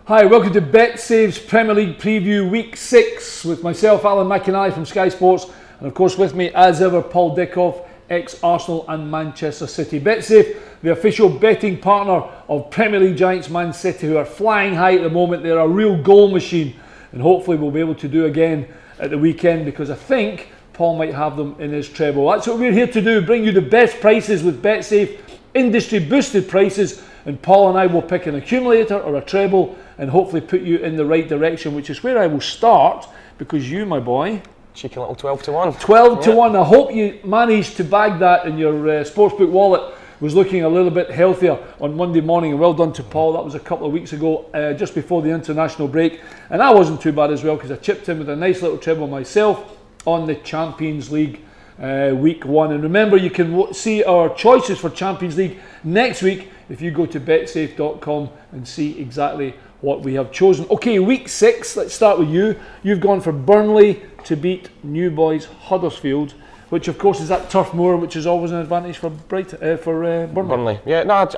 Hi, welcome to BetSave's Premier League Preview Week 6 with myself, Alan McInally from Sky Sports, and of course with me as ever, Paul Dickov, ex-Arsenal and Manchester City. BetSave, the official betting partner of Premier League giants Man City, who are flying high at the moment. They're a real goal machine, and hopefully we'll be able to do again at the weekend, because I think Paul might have them in his treble. That's what we're here to do, bring you the best prices with BetSave, industry boosted prices, and Paul and I will pick an accumulator or a treble and hopefully put you in the right direction, which is where I will start, because you, my boy, cheeky little 12 to 1. 12 to 1. I hope you managed to bag that in your sportsbook wallet. Was looking a little bit healthier on Monday morning, and well done to Paul. That was a couple of weeks ago, just before the international break, and I wasn't too bad as well, because I chipped in with a nice little treble myself on the Champions League week 1. And remember, you can see our choices for Champions League next week if you go to betsafe.com and see exactly what we have chosen. Okay, week 6, let's start with you. You've gone for Burnley to beat New Boys Huddersfield, which of course is at Turf Moor, which is always an advantage for Burnley. Burnley. Yeah, no,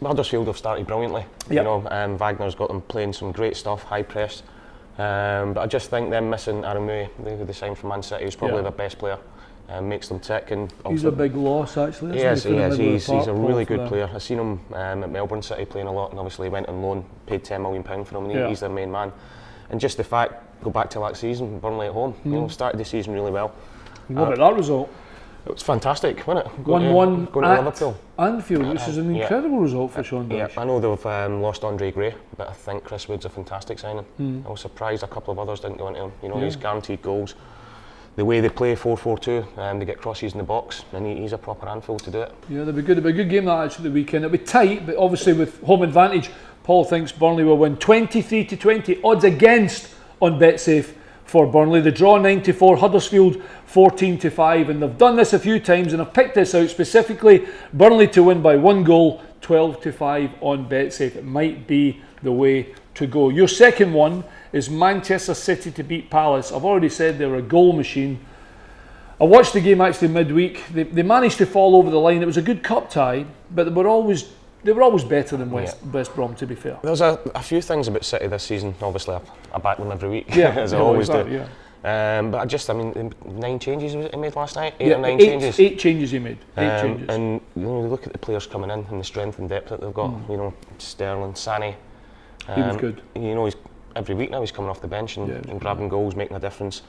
Huddersfield have started brilliantly. Yep. You know, Wagner's got them playing some great stuff, high press. But I just think them missing Aramui, who they signed from Man City, is probably their best player. Makes them tick, and he's a big loss actually. Yes, he is. He's a really good player. I've seen him at Melbourne City playing a lot, and obviously he went on loan, paid £10 million for him, and he's their main man. And just the fact, go back to last season, Burnley at home, you know, started the season really well. What about that result? It was fantastic, wasn't it? 1-1 going to Liverpool. Anfield, which is an incredible result for Sean Dyche. Yeah, I know they've lost Andre Gray, but I think Chris Wood's a fantastic signing. I was surprised a couple of others didn't go into him. You know, he's guaranteed goals. The way they play 4-4-2, they get crosses in the box, and he's a proper Anfield to do it. Yeah, it'll be good. It'll be a good game that actually the weekend. It'll be tight, but obviously with home advantage, Paul thinks Burnley will win 23-20. Odds against on BetSafe for Burnley. The draw 94, Huddersfield 14-5, and they've done this a few times, and I've picked this out specifically. Burnley to win by 1 goal, 12-5 on BetSafe. It might be the way to go. Your second one is Manchester City to beat Palace. I've already said they're a goal machine. I watched the game actually midweek. They managed to fall over the line. It was a good cup tie, but they were always better than West Brom, to be fair. There's a few things about City this season. Obviously, I back them every week, as I always do. But 9 changes he made last night. 8 or 9 changes. 8 changes he made. 8 changes. And you know, look at the players coming in and the strength and depth that they've got. You know, Sterling, Sané. He was good. You know, every week now he's coming off the bench and grabbing goals, making a difference.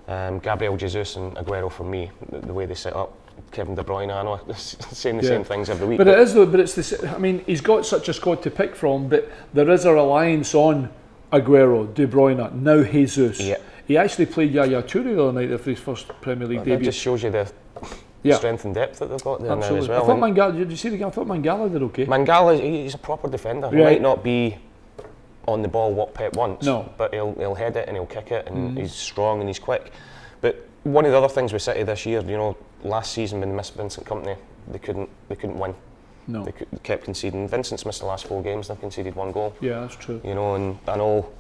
Gabriel Jesus and Aguero, for me, the way they set up. Kevin De Bruyne, I know, saying the same things every week. But it is though. But it's the. I mean, he's got such a squad to pick from, but there is a reliance on Aguero, De Bruyne, now Jesus. Yeah. He actually played Yaya Toure the other night for his first Premier League debut. That just shows you the strength and depth that they've got there now as well. I thought Mangala. Did you see the game? I thought Mangala did okay. Mangala, he's a proper defender. He might not be on the ball what Pep wants, but he'll head it and he'll kick it, and he's strong and he's quick. But one of the other things with City this year, you know, last season when they missed Vincent Kompany, they couldn't win. No, they kept conceding. Vincent's missed the last 4 games. They've conceded 1 goal. Yeah, that's true. You know, and I know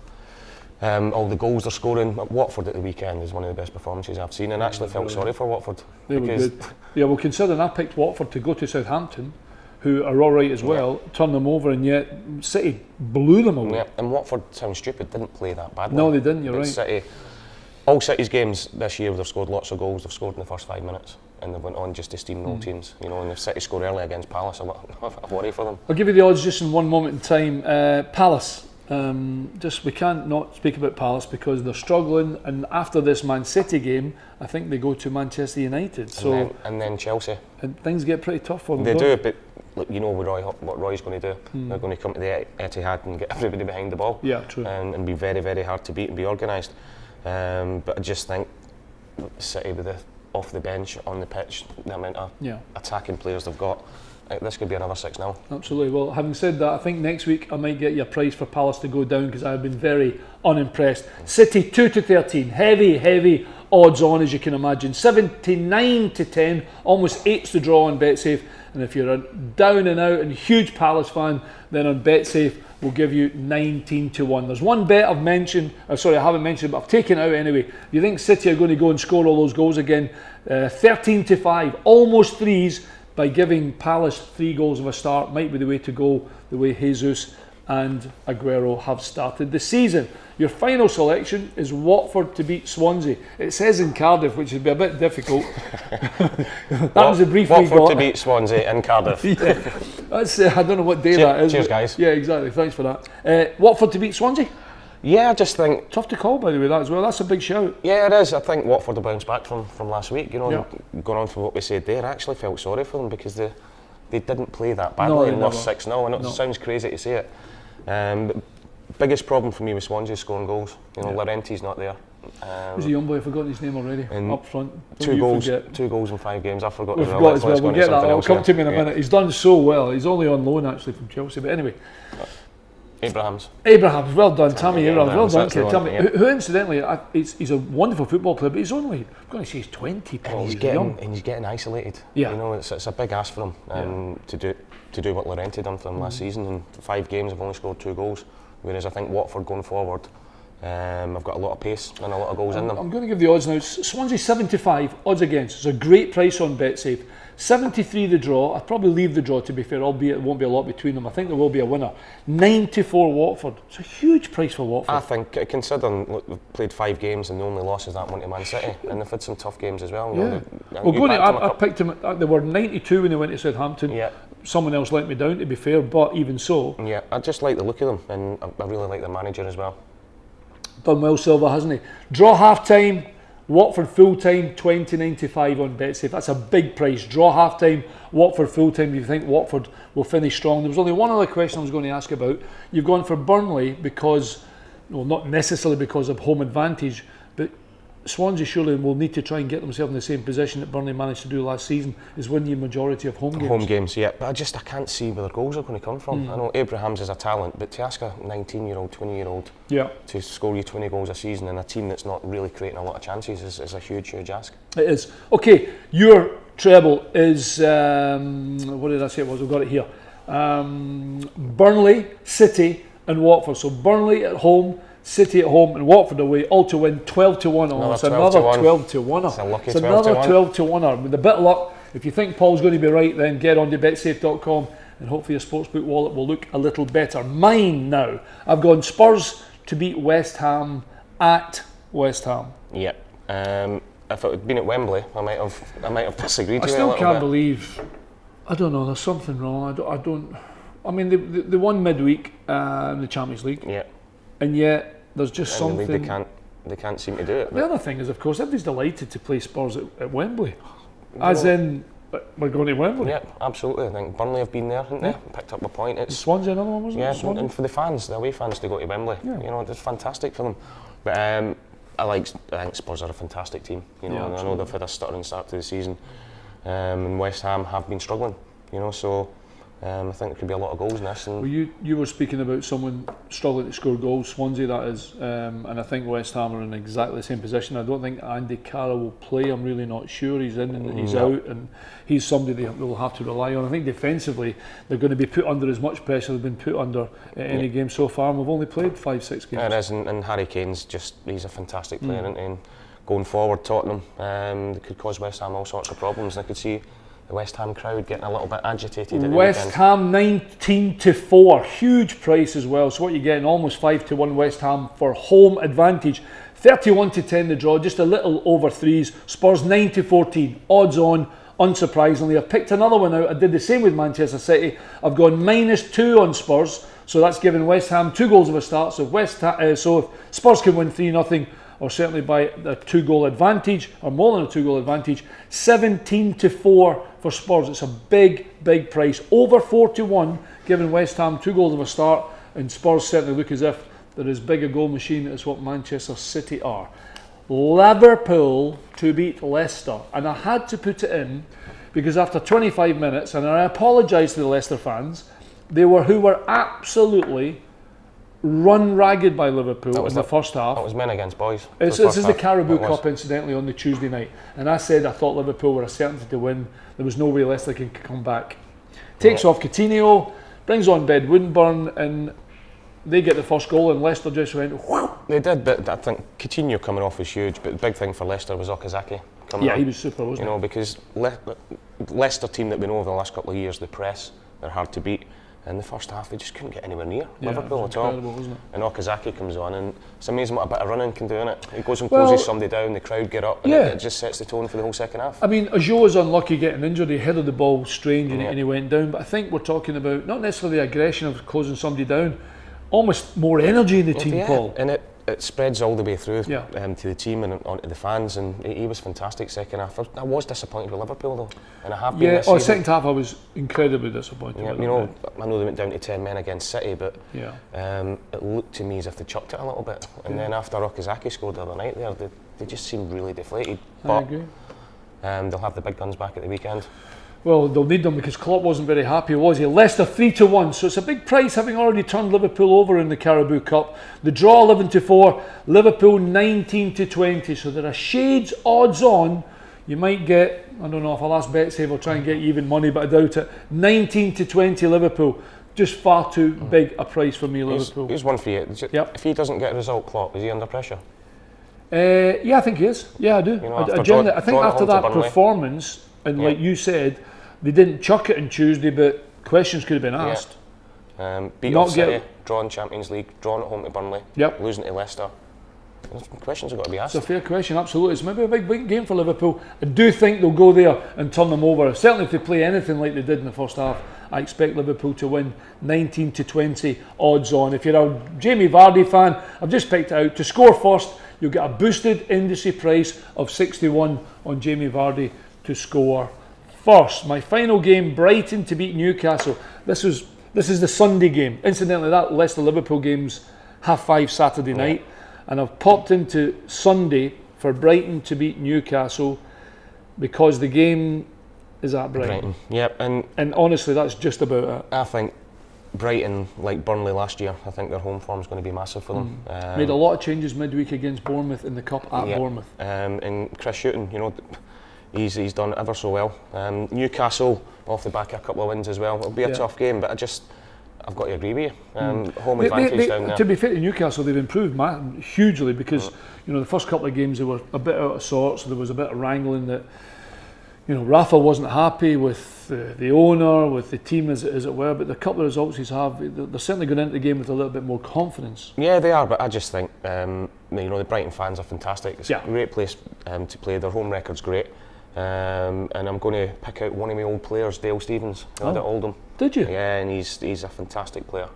all the goals they're scoring. Watford at the weekend is one of the best performances I've seen, and actually felt sorry for Watford. They were good. Yeah, well, considering I picked Watford to go to Southampton, who are all right as well, turn them over, and yet City blew them away. Yeah, and Watford, sounds stupid, didn't play that badly. No, they didn't, you're right. City, all City's games this year, they've scored lots of goals. They've scored in the first 5 minutes, and they went on just to steamroll teams. You know, and if City score early against Palace, I worry for them. I'll give you the odds just in one moment in time. Palace. We can't not speak about Palace because they're struggling, and after this Man City game, I think they go to Manchester United. And then Chelsea. And things get pretty tough for them. They do, but look, you know what Roy's going to do. They're going to come to the Etihad and get everybody behind the ball. Yeah, true. And be very, very hard to beat and be organised. But I just think City with the off the bench, on the pitch, the amount of attacking players they've got, this could be another 6-0. Absolutely. Well, having said that, I think next week I might get you a price for Palace to go down, because I've been very unimpressed. City 2-13, heavy odds on, as you can imagine. 79-10, almost 8's the draw on BetSafe. And if you're a down and out and huge Palace fan, then on BetSafe we'll give you 19-1. There's one bet I've mentioned, I haven't mentioned, but I've taken out anyway. Do you think City are going to go and score all those goals again? 13-5, almost 3s, by giving Palace 3 goals of a start. Might be the way to go, the way Jesus and Aguero have started the season. Your final selection is Watford to beat Swansea. It says in Cardiff, which would be a bit difficult. That was a brief we got. Watford to beat Swansea in Cardiff. Yeah. That's, I don't know what day that is. Cheers, guys. Yeah, exactly. Thanks for that. Watford to beat Swansea? Yeah, I just think... Tough to call, by the way, that as well. That's a big shout. Yeah, it is. I think Watford will bounce back from last week. You know, going on from what we said there, I actually felt sorry for them because they didn't play that badly and lost 6-0. I know it sounds crazy to say it. But biggest problem for me with Swansea is scoring goals. You know, Laurenti's not there. Who's a young boy? I've forgotten his name already. Up front. Two goals in 5 games. I forgot. We forgot as well. We'll get that. It'll come to me in a minute. He's done so well. He's only on loan actually from Chelsea. But anyway. Abrahams, well done, Tammy Abrahams, well done, kid. Tell me, who incidentally, he's a wonderful football player, but he's only, I'm going to say he's 20, Paul. He's getting isolated. Yeah. You know, it's a big ask for him to do what Laurenti done for him last season. In 5 games, I've only scored 2 goals, whereas I think Watford going forward, I've got a lot of pace and a lot of goals in them. I'm going to give the odds now. Swansea 75, odds against. It's a great price on BetSafe. 73 the draw. I'd probably leave the draw, to be fair, albeit it won't be a lot between them. I think there will be a winner. 94 Watford. It's a huge price for Watford. I think, considering they've played 5 games and the only loss is that one to Man City, and they've had some tough games as well. I picked them. They were 92 when they went to Southampton. Yeah. Someone else let me down, to be fair, but even so. Yeah, I just like the look of them, and I really like the manager as well. Done well, Silva, hasn't he? Draw half time. Watford full time, 20.95 on BetSafe. That's a big price. Draw half time, Watford full time. Do you think Watford will finish strong? There was only one other question I was going to ask about. You've gone for Burnley because, well, not necessarily because of home advantage, but Swansea surely will need to try and get themselves in the same position that Burnley managed to do last season, is win the majority of home games. Home games, yeah. But I can't see where their goals are going to come from. I know Abrahams is a talent, but to ask a 19-year-old, 20-year-old to score you 20 goals a season in a team that's not really creating a lot of chances is a huge ask. It is. Okay, your treble is, what did I say it was? We've got it here. Burnley, City and Watford. So Burnley at home, City at home and Watford away, all to win 12-1. Oh, it's another 12-1. It's a lucky 12-1. It's another 12-1. With a bit of luck, if you think Paul's going to be right, then get on to betsafe.com and hopefully your sportsbook wallet will look a little better. Mine now, I've gone Spurs to beat West Ham at West Ham. Yep. If it had been at Wembley, I might have disagreed with you a little bit. I still can't believe. I don't know. There's something wrong. I mean, they won midweek in the Champions League. Yeah. And yet there's just something. They can't seem to do it. The other thing is, of course, everybody's delighted to play Spurs at Wembley, as in we're going to Wembley. Yeah, absolutely. I think Burnley have been there, haven't they? Picked up a point. It's Swansea, another one, wasn't it? Yeah, and for the fans, the away fans, to go to Wembley, you know, it's fantastic for them. But I think Spurs are a fantastic team. You know, and I know they've had a stuttering start to the season, and West Ham have been struggling. You know, so. I think there could be a lot of goals in this. Well, you were speaking about someone struggling to score goals, Swansea that is, and I think West Ham are in exactly the same position. I don't think Andy Carroll will play. I'm really not sure. He's in and he's out, and he's somebody they will have to rely on. I think defensively they're going to be put under as much pressure as they've been put under at any game so far, and we've only played 5-6 games. It is, and Harry Kane's he's a fantastic player, and going forward, Tottenham they could cause West Ham all sorts of problems. I could see the West Ham crowd getting a little bit agitated. West Ham 19-4, huge price as well. So what you're getting, almost 5-1 West Ham for home advantage. 31-10 the draw, just a little over threes. Spurs 9-14, odds on. Unsurprisingly, I've picked another one out. I did the same with Manchester City. I've gone -2 on Spurs, so that's given West Ham 2 goals of a start. So if Spurs can win 3-0. Or certainly by a 2-goal advantage, or more than a 2-goal advantage, 17-4 for Spurs. It's a big price. Over 4-1, giving West Ham 2 goals of a start, and Spurs certainly look as if they're as big a goal machine as what Manchester City are. Liverpool to beat Leicester, and I had to put it in because after 25 minutes, and I apologise to the Leicester fans, who were absolutely run ragged by Liverpool in the first half. That was men against boys. This is the Carabao Cup, incidentally, on the Tuesday night. And I said I thought Liverpool were a certainty to win. There was no way Leicester could come back. Takes off Coutinho, brings on Ben Woodburn, and they get the first goal, and Leicester just went whoosh. They did, but I think Coutinho coming off was huge. But the big thing for Leicester was Okazaki coming on. He was super, wasn't he? You know, because Leicester team that we know over the last couple of years, they press, they're hard to beat. In the first half, they just couldn't get anywhere near Liverpool at all. Wasn't it? And Accas comes on, and it's amazing what a bit of running can do, isn't it? He goes and closes somebody down, the crowd get up, and it just sets the tone for the whole second half. I mean, Ajot was unlucky getting injured. He headed the ball strange and he went down. But I think we're talking about not necessarily the aggression of closing somebody down, almost more energy in the team, Paul. And it spreads all the way through to the team and onto the fans, and he was fantastic second half. I was disappointed with Liverpool though, and I have been this season. Second half I was incredibly disappointed. Yeah, I know they went down to 10 men against City, but it looked to me as if they chucked it a little bit. And then after Accas scored the other night, they just seemed really deflated. But I agree. They'll have the big guns back at the weekend. Well, they'll need them because Klopp wasn't very happy, was he? Leicester 3-1, so it's a big price, having already turned Liverpool over in the Carabao Cup. The draw 11-4, Liverpool 19-20, so there are shades odds on. You might get, I don't know if I'll ask Betsy, I'll try and get you even money, but I doubt it. 19-20 Liverpool, just far too big a price for me, Liverpool. Here's one for you. If he doesn't get a result, Klopp, is he under pressure? Yeah, I think he is. Yeah, I do. I think after that performance, and like you said, they didn't chuck it on Tuesday, but questions could have been asked. Beat off City, drawing Champions League, drawing at home to Burnley, losing to Leicester. Questions have got to be asked. It's a fair question, absolutely. It's maybe a big game for Liverpool. I do think they'll go there and turn them over. Certainly if they play anything like they did in the first half, I expect Liverpool to win 19-20 odds on. If you're a Jamie Vardy fan, I've just picked it out. To score first, you'll get a boosted indice price of 61 on Jamie Vardy to score first. My final game, Brighton to beat Newcastle. This is the Sunday game. Incidentally, that Leicester Liverpool game's 5:30 Saturday night, and I've popped into Sunday for Brighton to beat Newcastle because the game is at Brighton. Yep, and honestly, that's just about it. I think Brighton, like Burnley last year, I think their home form's going to be massive for them. Made a lot of changes midweek against Bournemouth in the Cup at Bournemouth. And Chris Hughton, he's done ever so well. Newcastle off the back of a couple of wins as well. It'll be a tough game, but I've got to agree with you. Home advantage down there. To be fair to Newcastle, they've improved hugely because the first couple of games they were a bit out of sorts. So there was a bit of wrangling that Rafa wasn't happy with the owner, with the team as it were. But the couple of results they're certainly going into the game with a little bit more confidence. Yeah, they are. But I just think the Brighton fans are fantastic. It's a great place to play. Their home record's great. And I'm going to pick out one of my old players, Dale Stephens, who had at Oldham. Did you? Yeah, and he's a fantastic player.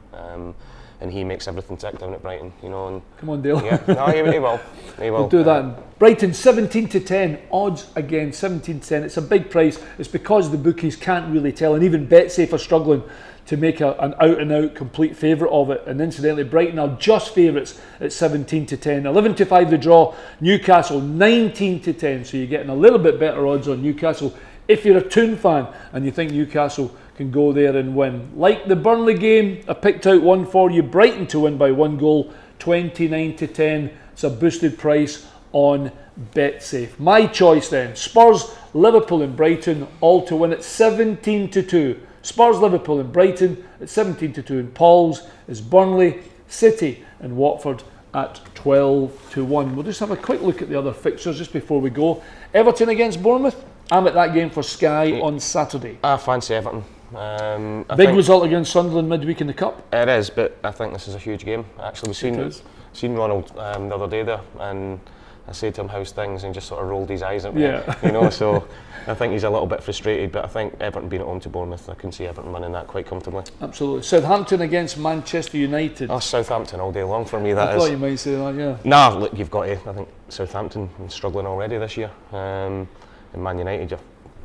And he makes everything tick down at Brighton, And come on, Dale. Yeah, no, he will. He will. We'll do that. Brighton 17-10, odds again 17-10. It's a big price. It's because the bookies can't really tell, and even BetSafe are struggling to make an out-and-out complete favourite of it. And incidentally, Brighton are just favourites at 17-10. 11-5 the draw. Newcastle 19-10. So you're getting a little bit better odds on Newcastle if you're a Toon fan and you think Newcastle can go there and win. Like the Burnley game, I picked out one for you. Brighton to win by 1 goal, 29-10. It's a boosted price on BetSafe. My choice then, Spurs, Liverpool and Brighton, all to win at 17-2. Spurs, Liverpool and Brighton at 17-2. And Paul's is Burnley, City and Watford at 12-1. We'll just have a quick look at the other fixtures just before we go. Everton against Bournemouth. I'm at that game for Sky on Saturday. I fancy Everton. Big result against Sunderland midweek in the Cup. It is, but I think this is a huge game. Actually, we've seen Ronald the other day there, and I said to him, how's things, and he just sort of rolled his eyes at me. So I think he's a little bit frustrated, but I think Everton being at home to Bournemouth, I can see Everton winning that quite comfortably. Absolutely. Southampton against Manchester United. Oh, Southampton all day long for me, that is. I thought you might say that, yeah. Nah, look, you've got to. I think Southampton are struggling already this year. And Man United, you've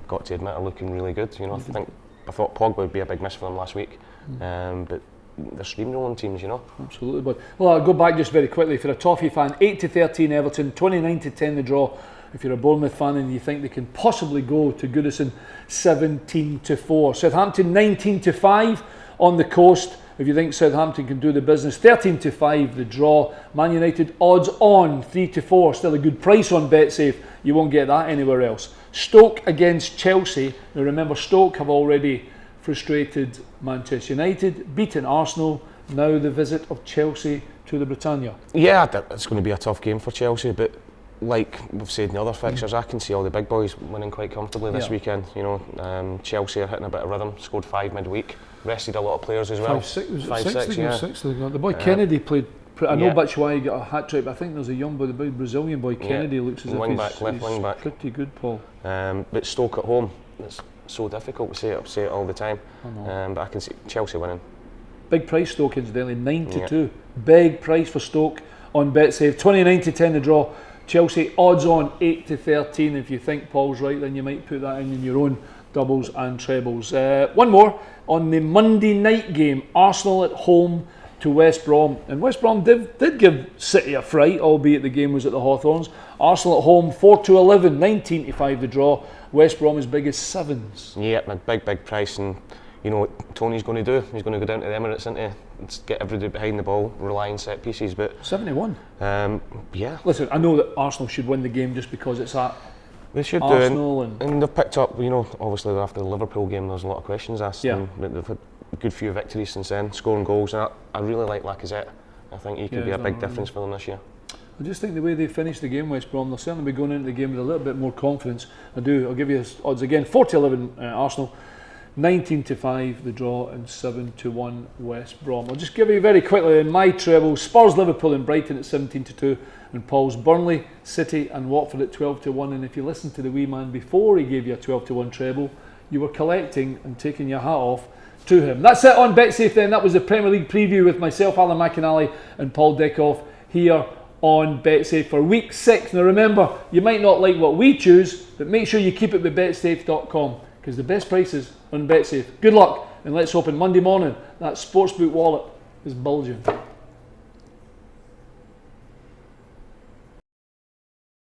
got to admit, are looking really good. I thought Pogba would be a big miss for them last week, but they're steamrolling teams, Absolutely, but I'll go back just very quickly. If you're a Toffee fan, 8-13 Everton, 29-10 the draw. If you're a Bournemouth fan and you think they can possibly go to Goodison, 17-4. Southampton 19-5 on the coast. If you think Southampton can do the business, 13-5 the draw. Man United odds on 3-4. Still a good price on BetSafe. You won't get that anywhere else. Stoke against Chelsea. Now remember, Stoke have already frustrated Manchester United, beaten Arsenal. Now the visit of Chelsea to the Britannia. Yeah, it's going to be a tough game for Chelsea, but like we've said in the other fixtures, I can see all the big boys winning quite comfortably this weekend. Chelsea are hitting a bit of rhythm, scored 5 midweek. rested a lot of players as well. 5-6, the boy Kennedy played. I know Batshuayi got a hat trick, but I think there's a young boy, the Brazilian boy Kennedy looks as if left wing back. Pretty good, Paul. But Stoke at home, it's so difficult to say it all the time. But I can see Chelsea winning. Big price Stoke incidentally, 9-2. Big price for Stoke on BetSafe. 29-10 the draw. Chelsea odds on 8-13. If you think Paul's right, then you might put that in your own doubles and trebles. One more on the Monday night game, Arsenal at home to West Brom, and West Brom did give City a fright, albeit the game was at the Hawthorns. Arsenal at home 4-11, 19-5 the draw. West Brom as big as 7s. Yeah, a big price, and you know what Tony's going to do. He's going to go down to the Emirates and get everybody behind the ball, rely on set pieces. But 71. Yeah. Listen, I know that Arsenal should win the game just because it's at they should Arsenal, and they've picked up. You know, obviously after the Liverpool game, there's a lot of questions asked. Them, but they've had a good few victories since then, scoring goals, and I really like Lacazette. I think he could be a big difference for them this year. I just think the way they finished the game, West Brom, they'll certainly be going into the game with a little bit more confidence. I'll give you odds again. 4-11 Arsenal, 19-5 the draw, and 7-1 West Brom. I'll just give you very quickly in my treble: Spurs, Liverpool, and Brighton at 17-2, and Paul's Burnley, City, and Watford at 12-1. And if you listened to the wee man before he gave you a 12-1 treble, you were collecting and taking your hat off to him. That's it on BetSafe then. That was the Premier League preview with myself, Alan McInally, and Paul Dickov here on BetSafe for week 6. Now remember, you might not like what we choose, but make sure you keep it with betsafe.com, because the best prices on BetSafe. Good luck, and let's hope on Monday morning that sportsbook wallet is bulging.